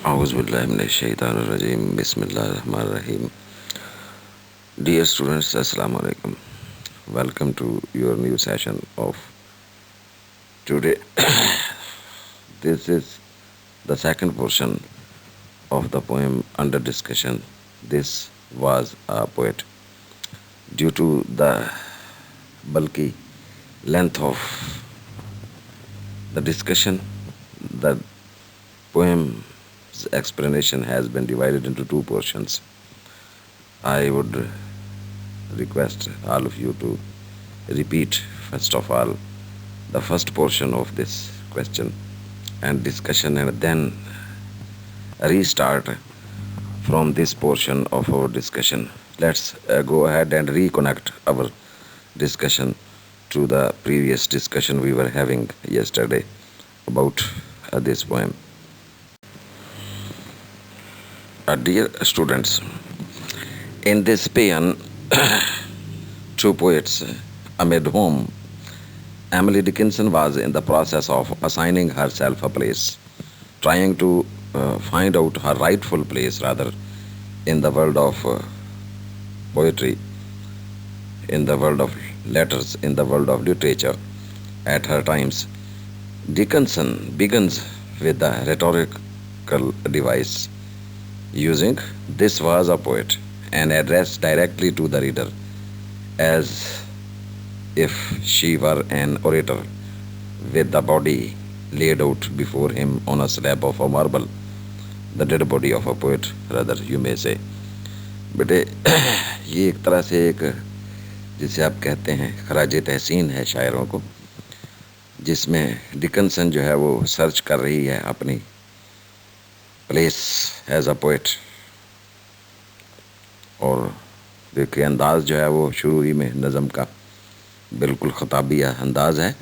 Auzubillahiminash-shaytanir-rajim. Bismillahir-rahmanir-rahim. Dear students, Assalamu alaikum. Welcome to your new session of today. This is the second portion of the poem under discussion. This was a poet. Due to the bulky length of the discussion, the poem's explanation has been divided into two portions. I would request all of you to repeat, first of all, the first portion of this question and discussion, and then restart from this portion of our discussion. Let's go ahead and reconnect our discussion to the previous discussion we were having yesterday about this poem. Dear students, in this paean, two poets amid whom Emily Dickinson was in the process of assigning herself a place, trying to find out her rightful place rather in the world of poetry, in the world of letters, in the world of literature at her times. Dickinson begins with the rhetorical device using "this was a poet" and addressed directly to the reader as if she were an orator with the body laid out before him on a slab of a marble, the dead body of a poet, rather you may say. बेटे ये एक तरह से एक जिसे आप कहते हैं खराज तहसीन है शायरों को, जिसमें डिकन्सन जो है वो सर्च कर रही है अपनी प्लेस एज अ पोएट। और देखिए अंदाज़ जो है वो शुरू ही में नज़म का बिल्कुल ख़ताबिया अंदाज़ है,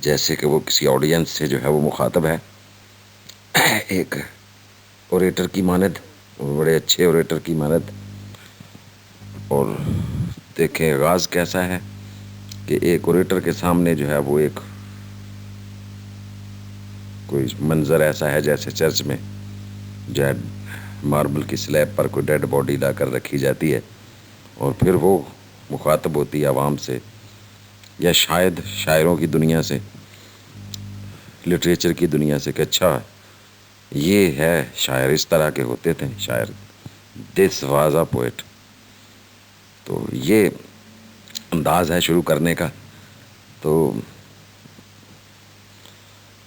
जैसे कि वो किसी ऑडियंस से जो है वो मुखातब है, एक ओरेटर की मानद, बड़े अच्छे ओरेटर की मानद। और देखें आगाज़ कैसा है कि एक ओरेटर के सामने जो है वो एक कोई मंज़र ऐसा है जैसे चर्च में जो है मार्बल की स्लैब पर कोई डेड बॉडी लाकर रखी जाती है और फिर वो मुखातब होती है आवाम से या शायद शायरों की दुनिया से, लिटरेचर की दुनिया से कि अच्छा ये है शायर, इस तरह के होते थे शायर, दिस वाज अ पोएट। तो ये अंदाज़ है शुरू करने का। तो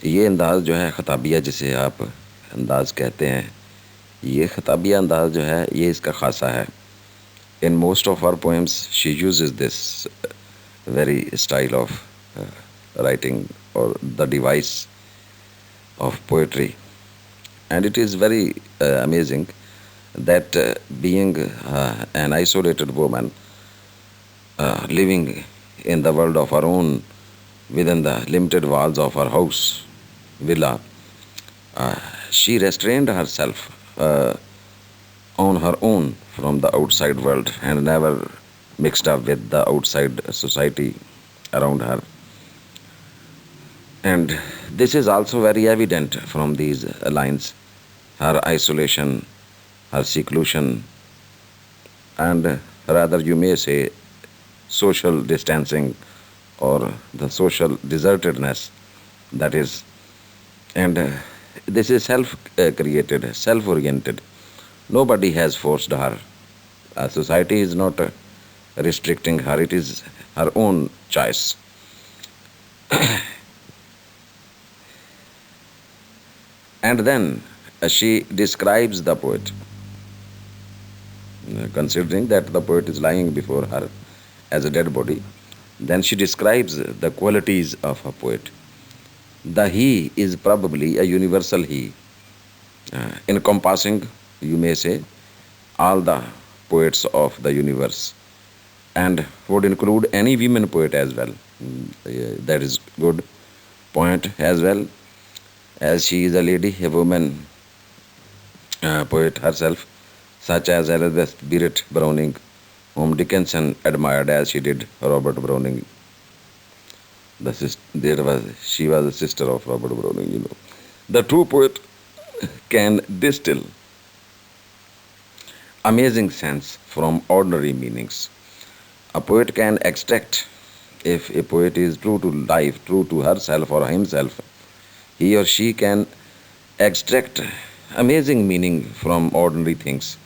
ये अंदाज़ जो है ख़ताबिया जिसे आप अंदाज़ कहते हैं, ये ख़ताबिया अंदाज़ जो है ये इसका ख़ासा है। In most of her poems she uses this very style of writing or the device of poetry, and it is very amazing that being an isolated woman living in the world of her own within the limited walls of her house villa, she restrained herself on her own from the outside world and never mixed up with the outside society around her. And this is also very evident from these lines, her isolation, her seclusion, and rather you may say social distancing or the social desertedness, that is. And this is self-created, self-oriented. Nobody has forced her. Society is not restricting her. It is her own choice. And then she describes the poet, considering that the poet is lying before her as a dead body. Then she describes the qualities of a poet. The he is probably a universal he, encompassing, you may say, all the poets of the universe, and would include any women poet as well. That is good point as well, as she is a lady, a woman poet herself, such as Elizabeth Barrett Browning, whom Dickinson admired as she did Robert Browning. She was a sister of Robert Browning, you know. The true poet can distill amazing sense from ordinary meanings. A poet can extract, if a poet is true to life, true to herself or himself, he or she can extract amazing meaning from ordinary things.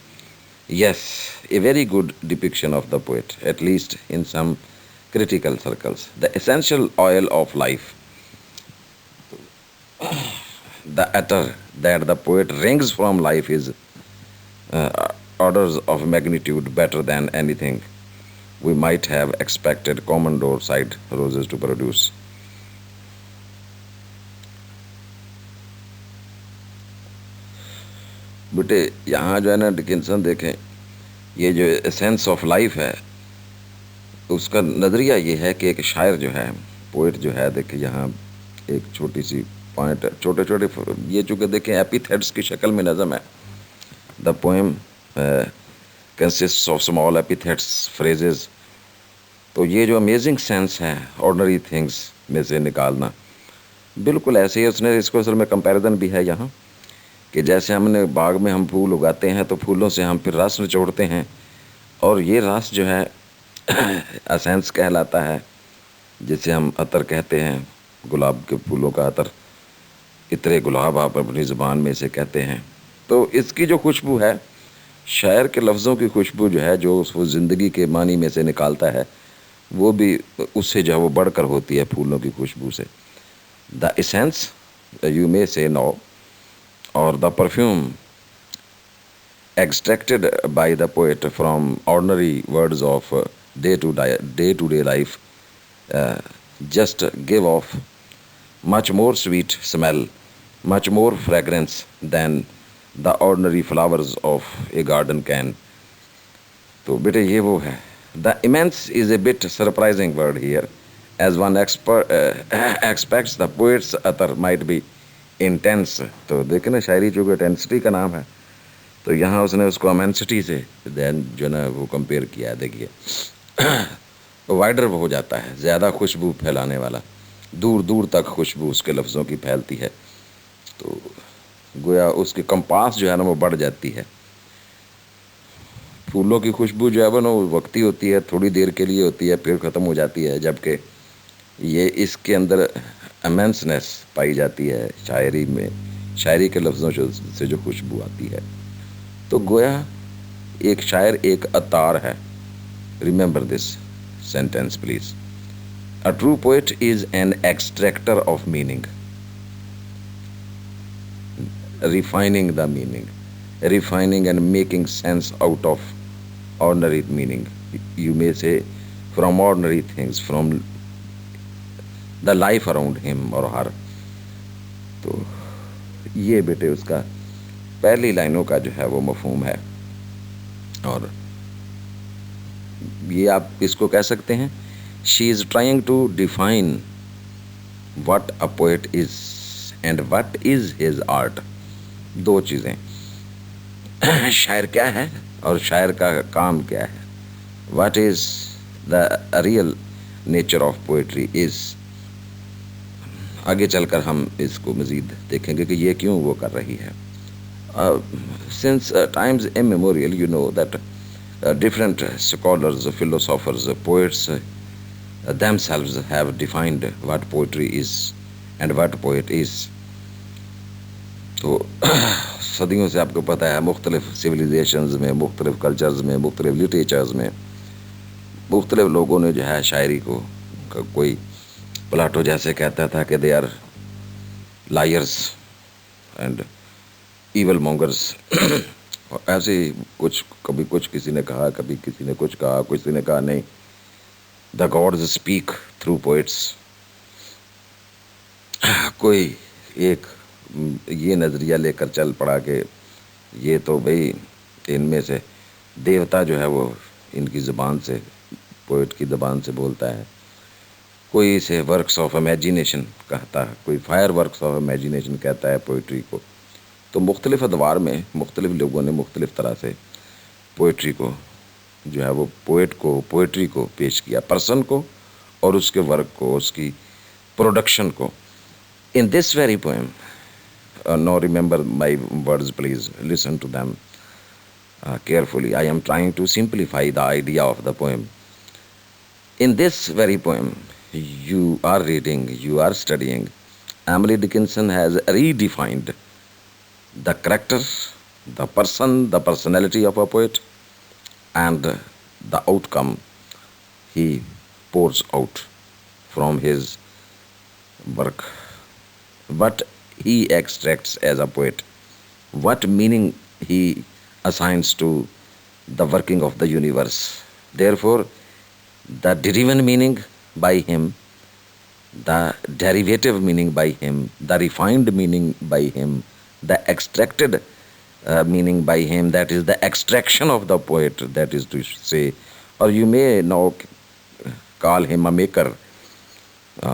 Yes, a very good depiction of the poet, at least in some critical circles. The essential oil of life, the ether that the poet wrings from life is orders of magnitude better than anything we might have expected common door-side roses to produce. बेटे यहाँ जो है ना Dickinson देखें, ये जो essence of life है उसका नज़रिया ये है कि एक शायर जो है, पोइट जो है, देखिए यहाँ एक छोटी सी पॉइंट, छोटे छोटे ये चूँकि देखें एपिथेट्स की शक्ल में नज़म है. The poem consist of small epithets, phrases. तो ये जो अमेजिंग सेंस है ऑर्डनरी थिंग्स में से निकालना, बिल्कुल ऐसे ही उसने इसको असल में कंपैरिजन भी है यहाँ कि जैसे हमने बाग में हम फूल उगाते हैं तो फूलों से हम फिर रस निचोड़ते हैं, और ये रस जो है एसेंस कहलाता है, जिसे हम अतर कहते हैं, गुलाब के फूलों का अतर. इतरे गुलाब आप अपनी ज़ुबान में से कहते हैं. तो इसकी जो खुशबू है, शायर के लफ्ज़ों की खुशबू जो है, जो वो ज़िंदगी के मानी में से निकालता है, वो भी उससे जो है वो बढ़कर होती है फूलों की खुशबू से. द एसेंस यू मे से no, or the perfume extracted by the poet from ordinary words of day-to-day life just give off much more sweet smell, much more fragrance than the ordinary flowers of a garden can. तो बेटे ये वो है. The immense is a bit surprising word here, as one expects the poet's utter might be intense. तो देखें ना, शायरी चूँकि intensity का नाम है, तो यहाँ उसने उसको अमेंसिटी से देन जो ना वो कंपेयर किया है. देखिए वाइडर हो जाता है, ज़्यादा खुशबू फैलाने वाला, दूर दूर तक खुशबू उसके लफ्ज़ों की फैलती है. तो गोया उसकी कंपास जो है ना वो बढ़ जाती है. फूलों की खुशबू जो है वो ना वक्ती होती है, थोड़ी देर के लिए होती है, फिर ख़त्म हो जाती है, जबकि ये इसके अंदर अमेंसनेस पाई जाती है शायरी में, शायरी के लफ्ज़ों से जो खुशबू आती है. तो गोया एक शायर एक अतार है. Remember this sentence please. A true poet is an extractor of meaning, refining the meaning, refining and making sense out of ordinary meaning. You may say from ordinary things, from the life around him or her. तो ये बेटे उसका पहली लाइनों का जो है वो मफहूम है. और ये आप इसको कह सकते हैं, she is trying to define what a poet is and what is his art. दो चीज़ें, शायर क्या है और शायर का काम क्या है. What is the real nature of poetry is. आगे चलकर हम इसको मज़ीद देखेंगे कि ये क्यों वो कर रही है. Since times immemorial you know that different scholars, philosophers, poets themselves have defined what poetry is and what poet is. तो सदियों से आपको पता है मुख्तलिफ सिविलाइजेशंस में, मुख्तलिफ कल्चर्स में, मुख्तलिफ लिटरेचर्स में मुख्तलिफ लोगों ने जो है शायरी को, कोई प्लाटो जैसे कहता था कि they are liars and evil mongers. ऐसे ही कुछ, कभी कुछ किसी ने कहा, कभी किसी ने कुछ कहा, किसी ने कहा नहीं, the gods speak through poets. कोई एक ये नज़रिया लेकर चल पड़ा कि ये तो भाई इनमें से देवता जो है वो इनकी ज़बान से, पोइट की ज़बान से बोलता है. कोई इसे वर्क्स ऑफ इमेजिनेशन कहता है, कोई फायर वर्क्स ऑफ इमेजिनेशन कहता है पोइट्री को. तो मुख्तलिफ़ अदवार में मुख्तलिफ़ लोगों ने मुख्तलिफ़ तरह से पोइट्री को जो है वो पोइट को, पोइट्री को पेश किया, पर्सन को और उसके वर्क को, उसकी प्रोडक्शन को. In this very poem now remember my words, please listen to them carefully. I am trying to simplify the idea of the poem. In this very poem, you are reading, you are studying, Emily Dickinson has redefined the character, the person, the personality of a poet, and the outcome he pours out from his work. What he extracts as a poet, what meaning he assigns to the working of the universe. Therefore, the deriven meaning by him, the derivative meaning by him, the refined meaning by him, the extracted meaning by him, that is the extraction of the poet, that is to say, or you may now call him a maker,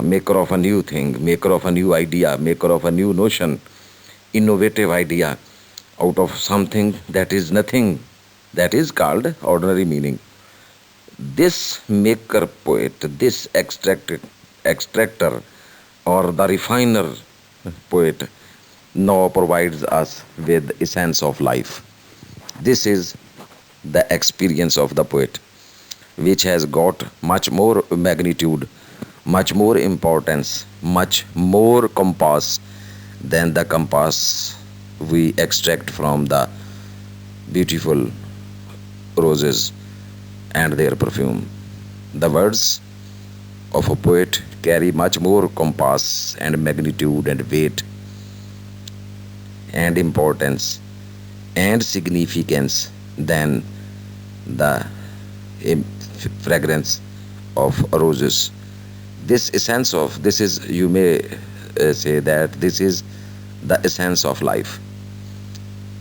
maker of a new thing, maker of a new idea, maker of a new notion, innovative idea out of something that is nothing, that is called ordinary meaning. This maker poet, this extractor or the refiner poet now provides us with essence of life. This is the experience of the poet, which has got much more magnitude, much more importance, much more compass than the compass we extract from the beautiful roses and their perfume. The words of a poet carry much more compass and magnitude and weight and importance and significance than the fragrance of roses. This essence of, this is, you may say that this is the essence of life.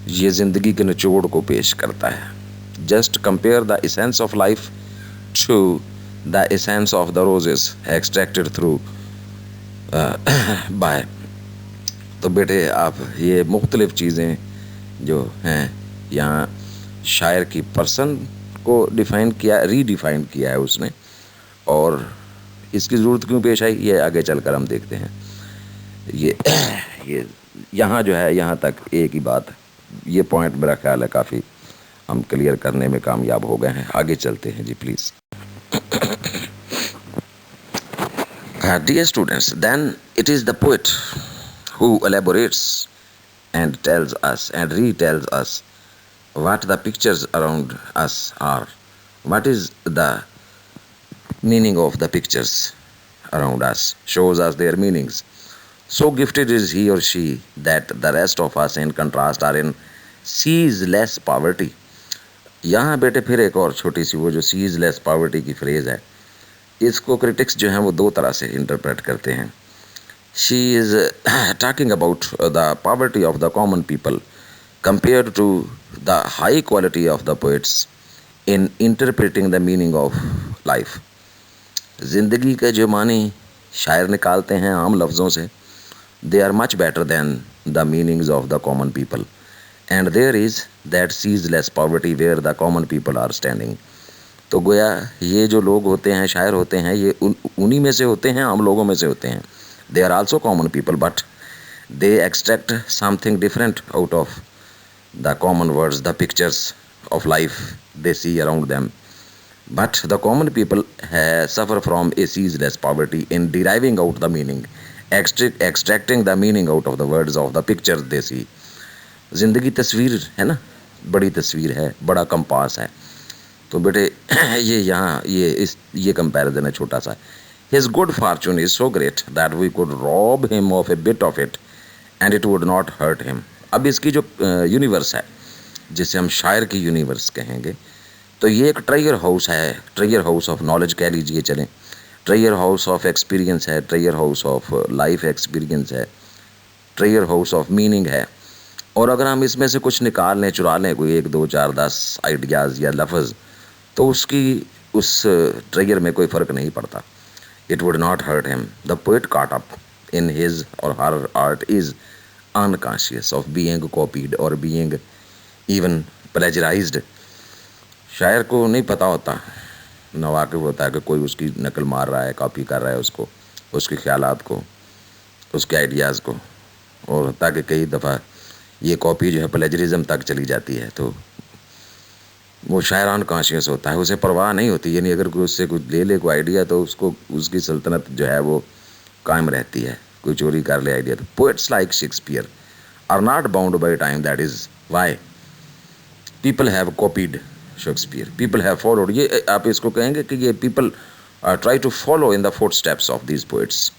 ये जिंदगी के निचोड़ को पेश करता है. Just compare the essence of life to the essence of the roses extracted through by. तो बेटे आप ये मुख्तलिफ चीज़ें जो हैं यहाँ शायर की पर्सन को डिफ़ाइन किया, रीडिफ़ाइन किया है उसने, और इसकी ज़रूरत क्यों पेश आई ये आगे चलकर हम देखते हैं. ये यहाँ जो है, यहाँ तक एक ही बात, ये पॉइंट मेरा ख्याल है काफ़ी हम क्लियर करने में कामयाब हो गए हैं. आगे चलते हैं जी please. Dear students, then it is the poet who elaborates and tells us and retells us what the pictures around us are. What is the meaning of the pictures around us, shows us their meanings. So gifted is he or she that the rest of us in contrast are in ceaseless poverty. यहाँ बेटे फिर एक और छोटी सी वो जो ceaseless poverty की phrase है, इसको क्रिटिक्स जो हैं वो दो तरह से इंटरप्रेट करते हैं. She is talking about the poverty of the common people compared to the high quality of the poets in interpreting the meaning of life. ज़िंदगी के जो मानी शायर निकालते हैं आम लफ्ज़ों से, they are much better than the meanings of the common people. And there is that ceaseless poverty where the common people are standing. तो गोया ये जो लोग होते हैं, शायर होते हैं, ये उन्हीं में से होते हैं, आम लोगों में से होते हैं. They are also common people, but they extract something different out of the common words, the pictures of life they see around them. But the common people suffer from a ceaseless poverty in deriving out the meaning, extracting the meaning out of the words of the pictures they see. ज़िंदगी तस्वीर है ना, बड़ी तस्वीर है, बड़ा compass है. तो बेटे ये यहाँ ये कंपैरिजन है छोटा सा. His good fortune is so great that we could rob him of a bit of it and it would not hurt him. अब इसकी जो यूनिवर्स है, जिसे हम शायर की यूनिवर्स कहेंगे, तो ये एक ट्रेजर हाउस है, ट्रेजर हाउस ऑफ नॉलेज कह लीजिए चलें, ट्रेजर हाउस ऑफ एक्सपीरियंस है, treasure house of life experience है, ट्रेजर हाउस ऑफ मीनिंग है. और अगर हम इसमें से कुछ निकाल लें, चुरा लें, कोई 1 2 4 10 आइडियाज़ या लफ्ज़, तो उस ट्रेजर में कोई फ़र्क नहीं पड़ता. It would not hurt him. The poet caught up in his or her art is unconscious of being copied or being even plagiarized. शायर को नहीं पता होता, नवाकिफ होता है कि कोई उसकी नकल मार रहा है, कॉपी कर रहा है उसको, उसके ख्यालात को, उसके आइडियाज़ को. और ताकि कई दफ़ा ये कॉपी जो है प्लेजरिज्म तक चली जाती है, तो वो शायर अनकॉन्शियस होता है, उसे परवाह नहीं होती, यानी अगर कोई उससे कुछ ले ले कोई आइडिया तो उसको उसकी सल्तनत जो है वो कायम रहती है, कोई चोरी कर ले आइडिया। तो poets like Shakespeare are not bound by time, that is why people have copied Shakespeare, people have followed. ये आप इसको कहेंगे कि ये people try to follow in the footsteps of these poets.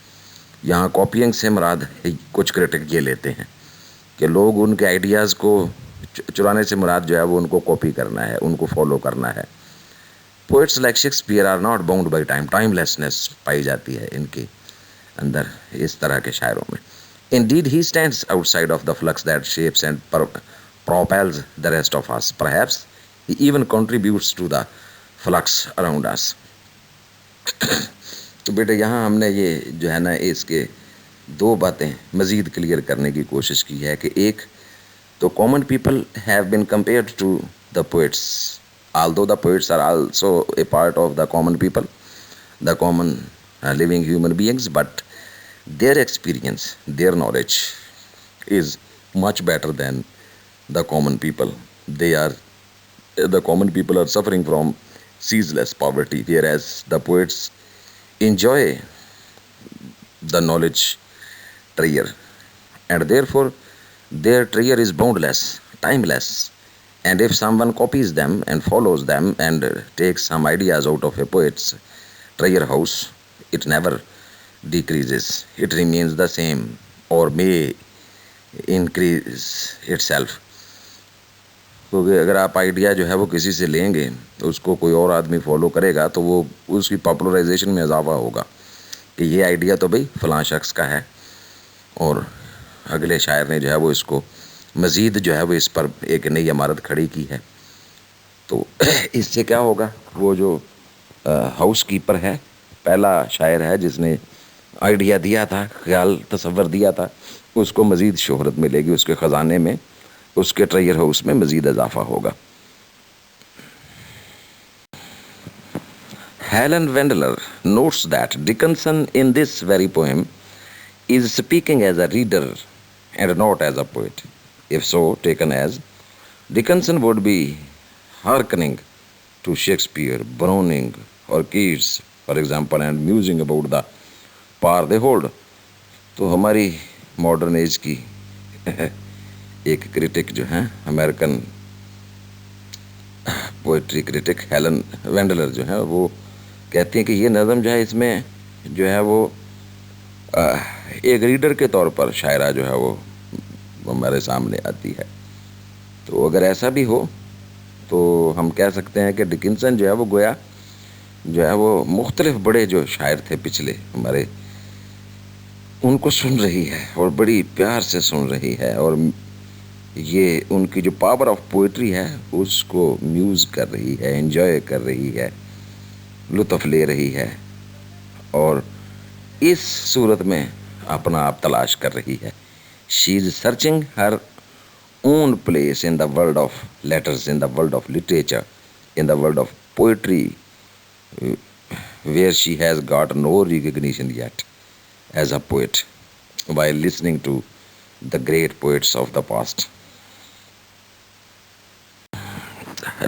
यहाँ कॉपियंग से मुराद कुछ क्रिटिक ये लेते हैं कि लोग उनके आइडियाज़ को चुराने से मुराद जो है वो उनको कॉपी करना है, उनको फॉलो करना है। Poets like Shakespeare are not bound by time, timelessness पाई जाती है इनके अंदर, इस तरह के शायरों में। Indeed, he stands outside of the flux that shapes and propels the rest of us. Perhaps he even contributes to the flux around us. तो बेटे यहाँ हमने ये जो है ना इसके दो बातें मज़ीद क्लियर करने की कोशिश की है कि एक तो common people have been compared to the poets, although the poets are also a part of the common people, the common living human beings, but their experience, their knowledge is much better than the common people. The common people are suffering from ceaseless poverty, whereas the poets enjoy the knowledge treasure, and therefore their treasure is boundless, timeless. And if someone copies them and follows them and takes some ideas out of a poet's treasure house, it never decreases, it remains the same or may increase itself. क्योंकि अगर आप idea जो है वो किसी से लेंगे तो उसको कोई और आदमी फॉलो करेगा तो वो उसकी पॉपुलराइजेशन में इजाफा होगा कि ये आइडिया तो भाई फ़लाँ शख्स का है, और अगले शायर ने जो है वो इसको मज़ीद जो है वो इस पर एक नई इमारत खड़ी की है। तो इससे क्या होगा, वो जो हाउस कीपर है, पहला शायर है जिसने आइडिया दिया था, ख्याल तसव्वुर दिया था, उसको मज़ीद शोहरत मिलेगी, उसके ख़जाने में, उसके ट्रेजर हाउस में मज़ीद इजाफा होगा। Helen Wendler notes that Dickinson in this very poem is speaking as a reader and not as a poet. If so taken as, Dickinson would be hearkening to Shakespeare, Browning or Keats, for example, and musing about the power they hold. तो हमारी modern age की एक critic जो हैं, American poetry critic Helen वेंडलर जो है, वो कहती हैं कि ये नज़म जो है इसमें जो है वो एक रीडर के तौर पर शायरा जो है वो हमारे सामने आती है। तो अगर ऐसा भी हो तो हम कह सकते हैं कि डिकिंसन जो है वो गोया जो है वो मुख्तलिफ बड़े जो शायर थे पिछले हमारे, उनको सुन रही है और बड़ी प्यार से सुन रही है, और ये उनकी जो पावर ऑफ पोइट्री है उसको म्यूज़ कर रही है, एंजॉय कर रही है, लुत्फ़ ले रही है, और इस सूरत में अपना आप तलाश कर रही है। She is searching her own place in the world of letters, in the world of literature, in the world of poetry, where she has got no recognition yet as a poet, while listening to the great poets of the past.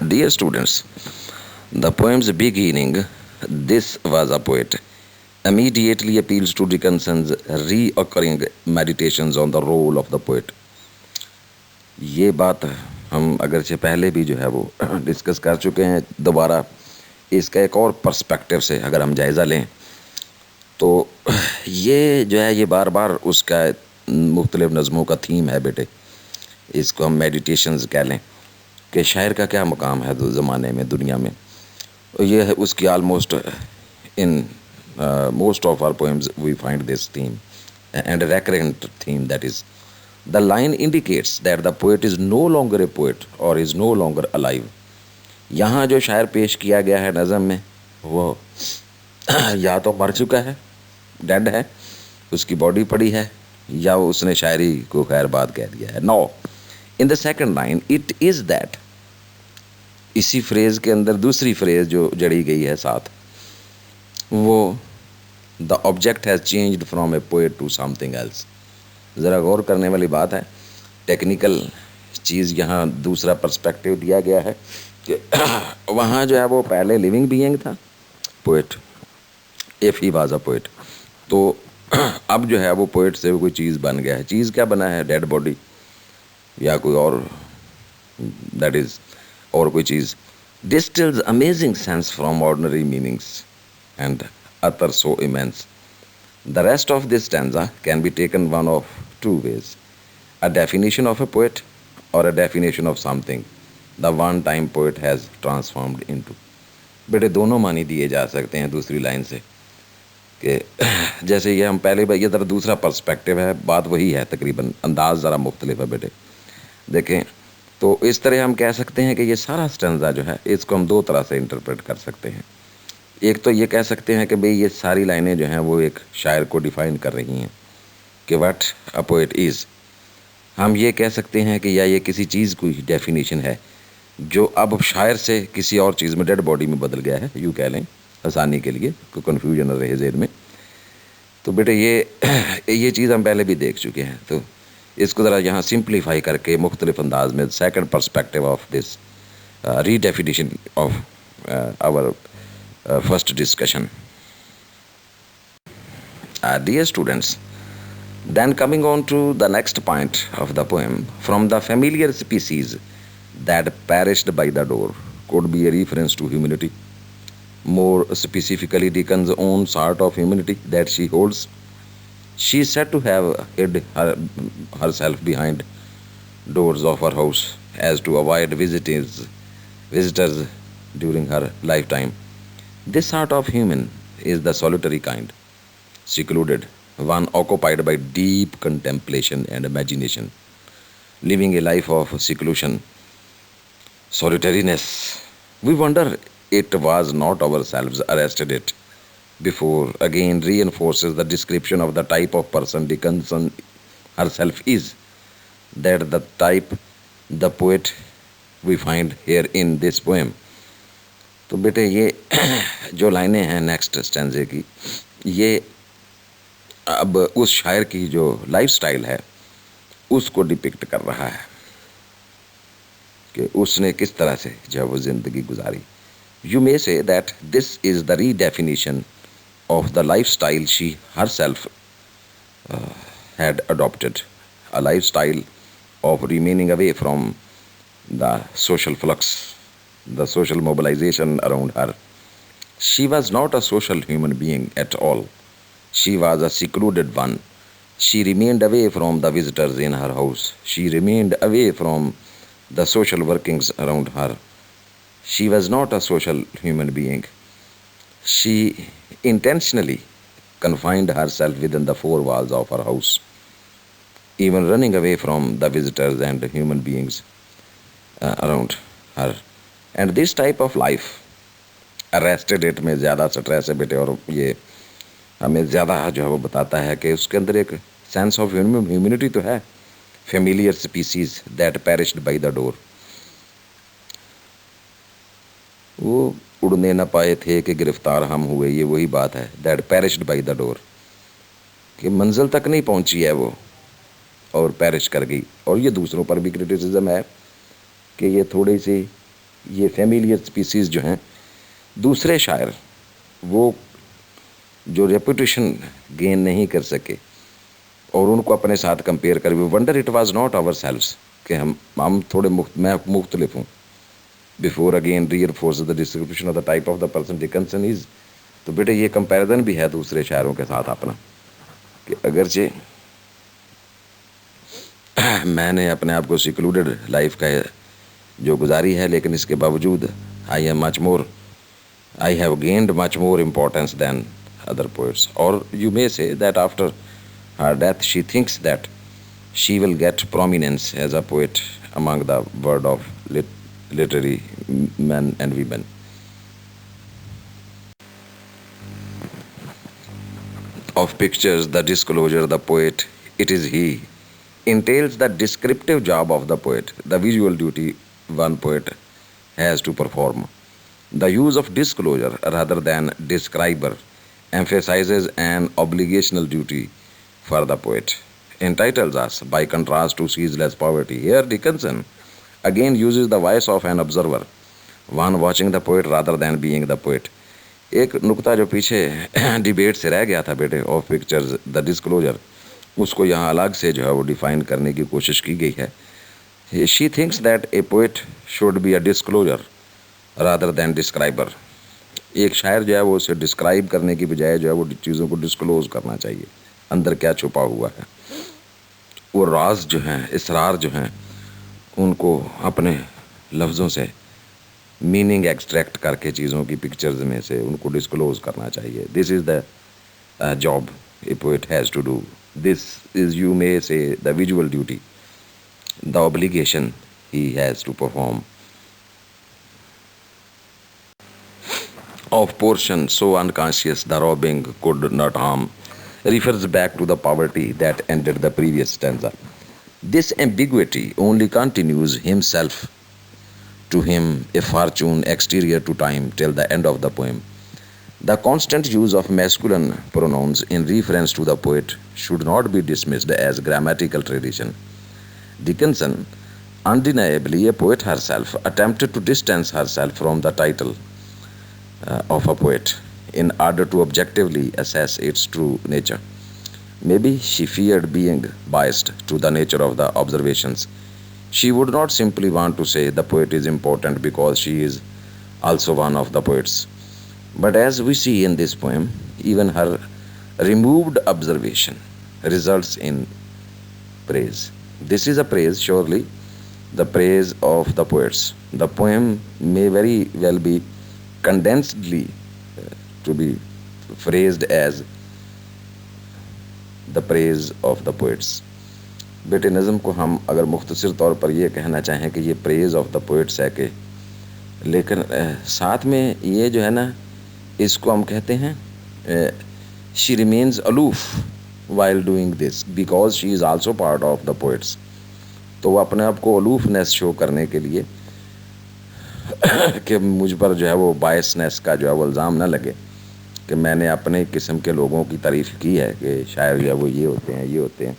Dear students, the poem's beginning, "This was a poet," immediately appeals to Dickinson's recurring meditations on the role of the poet. ये बात हम अगरचे पहले भी जो है वो discuss कर चुके हैं, दोबारा इसका एक और पर्सपेक्टिव से अगर हम जायज़ा लें तो ये जो है ये बार बार उसका मुख्तलिफ नज़मों का थीम है बेटे। इसको हम मेडिटेशंस कह लें कि शायर का क्या मकाम है ज़माने में, दुनिया में। ये है उसकी almost in most of our poems we find this theme and recurrent theme, that is the line indicates that the poet is no longer a poet or is no longer alive. यहाँ जो शायर पेश किया गया है नज़म में वो या तो मर चुका है, डेड है, उसकी बॉडी पड़ी है, या उसने शायरी को खैर बात कह दिया है। No, in the second line it is that, इसी फ्रेज़ के अंदर दूसरी फ्रेज़ जो जड़ी गई है साथ, वो the object has changed from a poet to something else, ज़रा गौर करने वाली बात है। टेक्निकल चीज़ यहाँ दूसरा पर्सपेक्टिव दिया गया है कि वहाँ जो है वो पहले लिविंग बीइंग था poet, if he was a poet, तो अब जो है वो पोएट से कोई चीज़ बन गया है। चीज़ क्या बना है? डेड बॉडी या कोई और, दैट इज़, और कोई चीज़। distills amazing sense from ordinary meanings and utter so immense. The rest of this stanza can be taken one of two ways: a definition of a poet or a definition of something the one time poet has transformed into. बेटे दोनों मानी दिए जा सकते हैं दूसरी line से कि जैसे ये हम पहले ये ज़रा दूसरा पर्सपेक्टिव है, बात वही है तकरीबन, अंदाज़ ज़रा मुख्तलिफ है बेटे। देखें तो इस तरह हम कह सकते हैं कि ये सारा स्टैंजा जो है इसको हम दो तरह से इंटरप्रेट कर सकते हैं। एक तो ये कह सकते हैं कि भाई ये सारी लाइनें जो हैं वो एक शायर को डिफ़ाइन कर रही हैं कि व्हाट अ पोएट इज़। हम ये कह सकते हैं कि या ये किसी चीज़ की डेफिनेशन है जो अब शायर से किसी और चीज़ में, डेड बॉडी में बदल गया है, यूँ कह लें आसानी के लिए, कोई कन्फ्यूजन रहे ज़हन में। तो बेटे ये चीज़ हम पहले भी देख चुके हैं, तो इसको ज़रा यहाँ सिंप्लीफाई करके मुख्तलिफ अंदाज में second perspective of this redefinition of our first discussion. Dear students, then coming on to the next point of the poem, from the familiar species that perished by the door, could be a reference to humanity, more specifically Dickens' own sort of humanity that she holds. She is said to have hid herself behind doors of her house as to avoid visitors during her lifetime. This sort of human is the solitary kind, secluded, one occupied by deep contemplation and imagination, living a life of seclusion, solitariness. We wonder it was not ourselves arrested it before, again reinforces the description of the type of person Dickinson herself is, that the type, the poet we find here in this poem. तो बेटे ये जो लाइनें हैं next स्टैंजे की, ये अब उस शायर की जो लाइफ स्टाइल है उसको डिपिक्ट कर रहा है कि उसने किस तरह से जो वो ज़िंदगी गुजारी। You may say that this is the redefinition of the lifestyle she herself had adopted, a lifestyle of remaining away from the social flux, the social mobilization around her. She was not a social human being at all. She was a secluded one. She remained away from the visitors in her house. She remained away from the social workings around her. She was not a social human being. She intentionally confined herself within the four walls of her house, even running away from the visitors and human beings around her. And this type of life arrested it में ज़्यादा stress है बेटे, और ये हमें ज़्यादा जो है वो बताता है कि उसके अंदर एक सेंस ऑफ ह्यूमैनिटी तो है। Familiar species that perished by the door, वो उड़ने न पाए थे कि गिरफ्तार हम हुए, ये वही बात है, that perished by the door, कि मंजिल तक नहीं पहुंची है वो और पेरिश कर गई। और ये दूसरों पर भी क्रिटिसिज्म है कि ये थोड़ी सी ये फेमिलियर स्पीसीज़ जो हैं, दूसरे शायर वो जो रेपुटेशन गेन नहीं कर सके और उनको अपने साथ कंपेयर कर, we wonder it was not ourselves, कि हम थोड़े मुख्तलिफ हूँ। Before again reinforce the description of the type of the person Dickinson is. तो बेटे ये कंपैरिजन भी है दूसरे शायरों के साथ अपना, कि अगरचे मैंने अपने आप को सिक्लूडेड लाइफ का जो गुजारी है, लेकिन इसके बावजूद I have gained much more importance than other poets. Or you may say that after her death she thinks that she will get prominence as a poet among the world of literary men and women. Of pictures, the disclosure, the poet, it is he, entails the descriptive job of the poet, the visual duty one poet has to perform. The use of disclosure rather than describer emphasizes an obligational duty for the poet, entitles us, by contrast to ceaseless poverty. Here, Dickinson again uses the voice of an observer, one watching the poet rather than being the poet. एक नुक्ता जो पीछे debate से रह गया था बेटे of pictures the disclosure, उसको यहाँ अलग से जो है वो डिफाइन करने की कोशिश की गई है. She thinks that a poet should be a discloser rather than describer. एक शायर जो है वो उसे डिस्क्राइब करने की बजाय जो है वो चीज़ों को डिस्क्लोज करना चाहिए, अंदर क्या छुपा हुआ है. वो राज जो हैं, इसरार जो हैं, उनको अपने लफ्ज़ों से मीनिंग एक्सट्रैक्ट करके चीज़ों की पिक्चर्स में से उनको डिस्क्लोज करना चाहिए. This is the job a poet has to do. This is, you may say, the visual duty, the obligation he has to perform. Of portion so unconscious the robbing could not harm refers back to the poverty that ended the previous stanza. This ambiguity only continues himself to him a fortune exterior to time till the end of the poem. The constant use of masculine pronouns in reference to the poet should not be dismissed as grammatical tradition. Dickinson, undeniably a poet herself, attempted to distance herself from the title of a poet in order to objectively assess its true nature. Maybe she feared being biased to the nature of the observations. She would not simply want to say the poet is important because she is also one of the poets. But as we see in this poem, even her removed observation results in praise. This is a praise, surely, the praise of the poets. The poem may very well be condensedly to be phrased as the praise of the poets. बेटे नज़म को हम अगर मुख्तसर तौर पर ये कहना चाहें कि ये प्रेज ऑफ द पोइट्स है कि, लेकिन साथ में ये जो है ना, इसको हम कहते हैं she remains aloof while doing this because she is also part of the poets. तो वो अपने आप को अलूफनेस शो करने के लिए कि मुझ पर जो है वो बायसनेस का जो है वो इल्ज़ाम ना लगे कि मैंने अपने किस्म के लोगों की तारीफ़ की है कि शायर जो है वो ये होते हैं, ये होते हैं,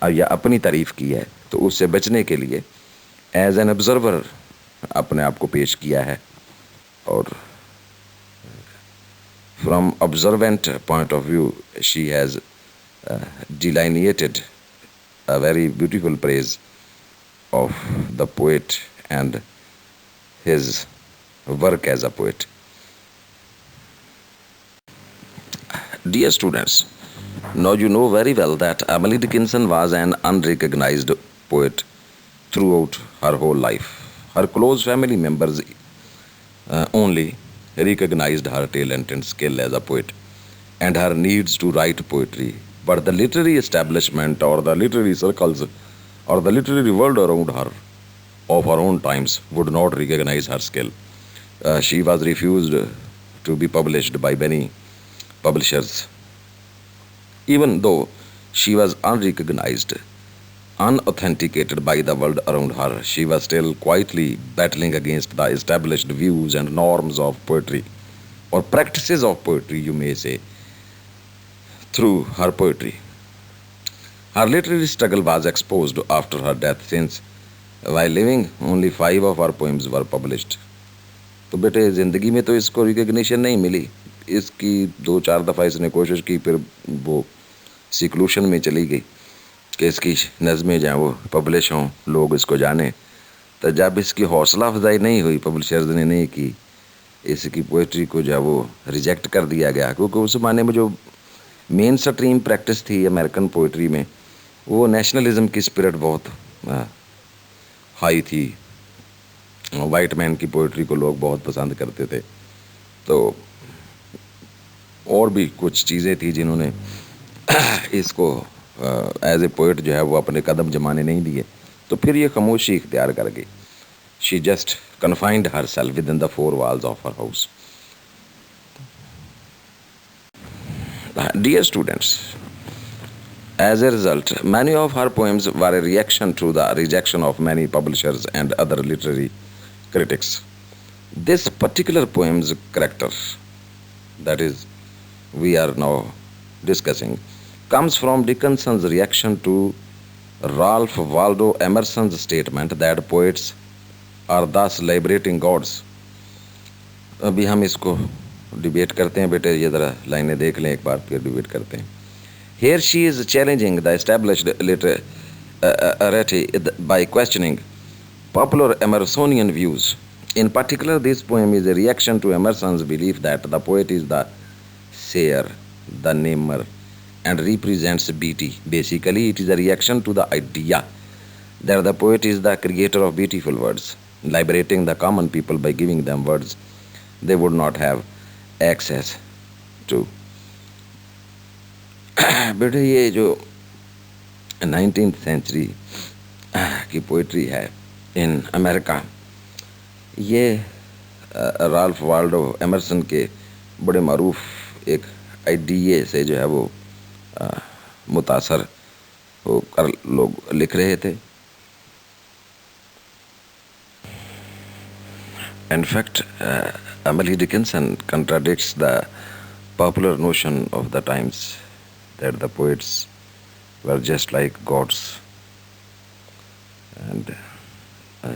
और या अपनी तारीफ़ की है, तो उससे बचने के लिए एज एन ऑब्ज़र्वर अपने आप को पेश किया है. और from observant point of view she has delineated a very beautiful praise of the poet and his work as a poet. Dear students, now you know very well that Emily Dickinson was an unrecognized poet throughout her whole life. Her close family members only recognized her talent and skill as a poet and her needs to write poetry. But the literary establishment or the literary circles or the literary world around her of her own times would not recognize her skill. She was refused to be published by many publishers. Even though she was unrecognized, unauthenticated by the world around her, she was still quietly battling against the established views and norms of poetry, or practices of poetry, you may say, through her poetry. Her literary struggle was exposed after her death, since while living only 5 of her poems were published. तो बेटे ज़िंदगी में तो इसको recognition नहीं मिली. इसकी 2-4 दफ़ा इसने कोशिश की, फिर वो सिक्लूशन में चली गई कि इसकी नज़में जाएँ वो पब्लिश हों, लोग इसको जानें. तो जब इसकी हौसला अफजाई नहीं हुई, पब्लिशर्स ने नहीं की, इसकी पोइट्री को जो वो रिजेक्ट कर दिया गया. क्योंकि उस ज़माने में जो मेन स्ट्रीम प्रैक्टिस थी अमेरिकन पोइट्री में, वो नेशनलिज्म की स्पिरिट बहुत हाई थी. वाइट मैन की पोइट्री को लोग बहुत पसंद करते थे. तो और भी कुछ चीज़ें थी जिन्होंने इसको एज ए पोइट जो है वो अपने कदम जमाने नहीं दिए. तो फिर ये खामोशी इख्तियार कर गई. She just confined her self with in the 4 walls of her house. Dear students, as a result, many of her poems were a reaction to the rejection of many publishers and other literary critics. This particular poem's character, that is, we are now discussing, comes from Dickinson's reaction to Ralph Waldo Emerson's statement that poets are thus liberating gods. अभी हम इसको debate करते हैं बेटे, ये ज़रा लाइनें देख लें एक बार, फिर डिबेट करते हैं. Here she is challenging the established literati by questioning popular Emersonian views. In particular, this poem is a reaction to Emerson's belief that the poet is the sayer, the namer, and represents beauty. Basically, it is a reaction to the idea that the poet is the creator of beautiful words, liberating the common people by giving them words they would not have access to. बेटे ये जो 19th century की poetry है in America, ये Ralph Waldo Emerson के बड़े मारूफ एक आइडिये से जो है वो मुतासर होकर लोग लिख रहे थे. In fact, Emily Dickinson contradicts the popular notion of the times that the poets were just like gods, and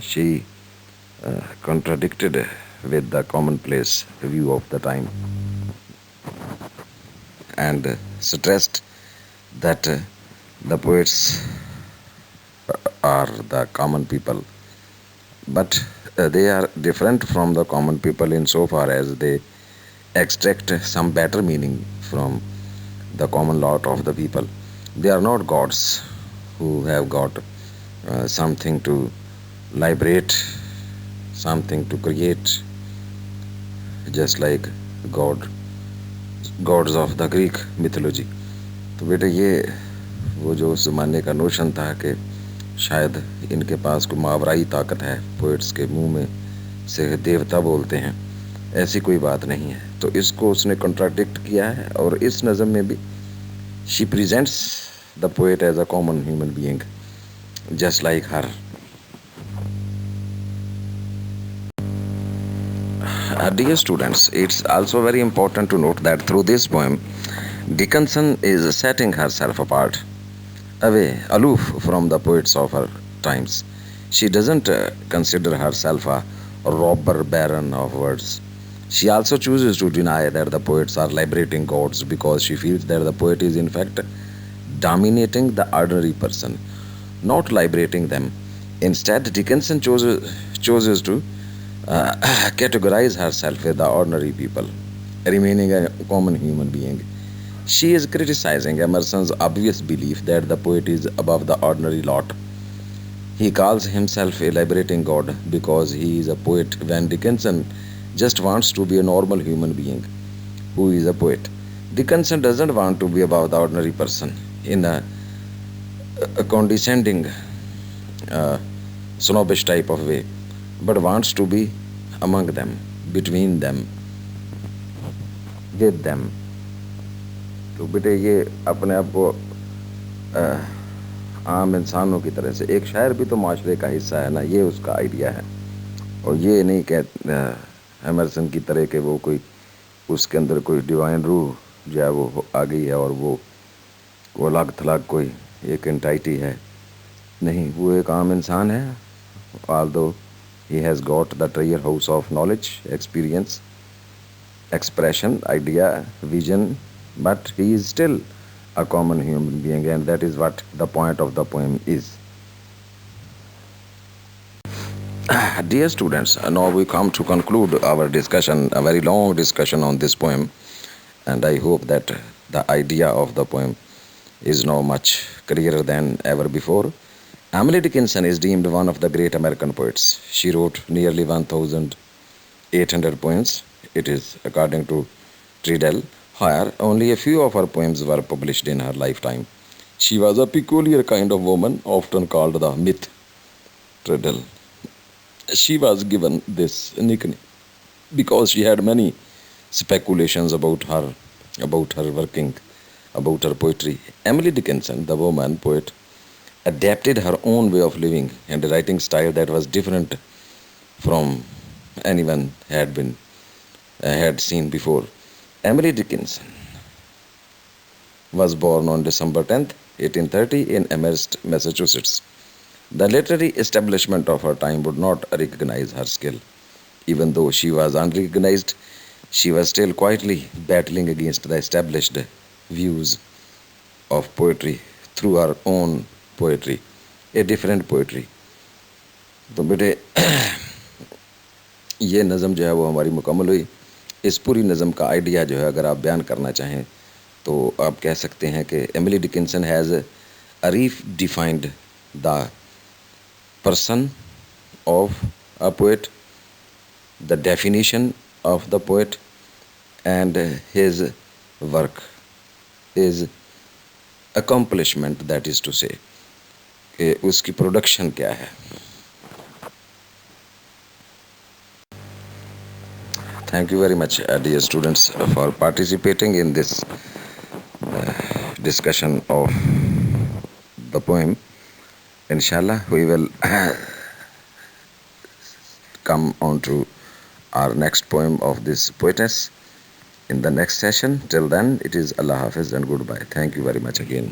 she contradicted with the commonplace view of the time and stressed that the poets are the common people, but they are different from the common people insofar as they extract some better meaning from the common lot of the people. They are not gods who have got something to liberate, something to create, just like gods of the Greek mythology. तो बेटे ये वो जो उस ज़माने का notion था कि शायद इनके पास कोई मावराई ताकत है, पोइट्स के मुंह में से देवता बोलते हैं, ऐसी कोई बात नहीं है. तो इसको उसने कॉन्ट्राडिक्ट किया है और इस नज़म में भी she presents the poet as a common human being just like her. Dear students, it's also very important to note that through this poem, Dickinson is setting herself apart, away, aloof from the poets of her times. She doesn't consider herself a robber baron of words. She also chooses to deny that the poets are liberating gods because she feels that the poet is in fact dominating the ordinary person, not liberating them. Instead, Dickinson chooses to categorize herself with the ordinary people, remaining a common human being. She is criticizing Emerson's obvious belief that the poet is above the ordinary lot. He calls himself a liberating god because he is a poet when Dickinson just wants to be a normal human being who is a poet. Dickinson doesn't want to be above the ordinary person in a condescending, snobbish type of way, but wants to be among them, between them, with them. तो बेटे ये अपने आप को आम इंसानों की तरह से, एक शायर भी तो माशरे का हिस्सा है ना, ये उसका आइडिया है. और ये नहीं कह एमरसन की तरह के वो कोई उसके अंदर कोई डिवाइन रूह जो है वो आ गई है और वो अलग थलग कोई एक एंटाइटी है. नहीं, वो एक आम इंसान है. although he has got the treasure house of knowledge, experience, expression, idea, vision, but he is still a common human being, and that is what the point of the poem is. Dear students, now we come to conclude our discussion, a very long discussion on this poem, and I hope that the idea of the poem is now much clearer than ever before. Emily Dickinson is deemed one of the great American poets. She wrote nearly 1,800 poems. It is according to Treadell. However, only a few of her poems were published in her lifetime. She was a peculiar kind of woman, often called the myth. Treadell. She was given this nickname because she had many speculations about her working, about her poetry. Emily Dickinson, the woman poet, adapted her own way of living and a writing style that was different from anyone had seen before. Emily Dickinson was born on December 10th, 1830 in Amherst, Massachusetts. The literary establishment of her time would not recognize her skill. Even though she was unrecognized, she was still quietly battling against the established views of poetry through her own poetry, a different poetry. तो बेटे ये नज़म जो है वो हमारी मुकम्मल हुई। इस पूरी नज़म का आइडिया जो है अगर आप बयान करना चाहें तो आप कह सकते हैं कि Emily Dickinson has redefined the person of a poet, the definition of the poet, and his work, his accomplishment, that is to say, कि उसकी प्रोडक्शन क्या है। Thank you very much, dear students, for participating in this discussion of the poem. Inshallah, we will come on to our next poem of this poetess in the next session. Till then, it is Allah Hafiz and goodbye. Thank you very much again.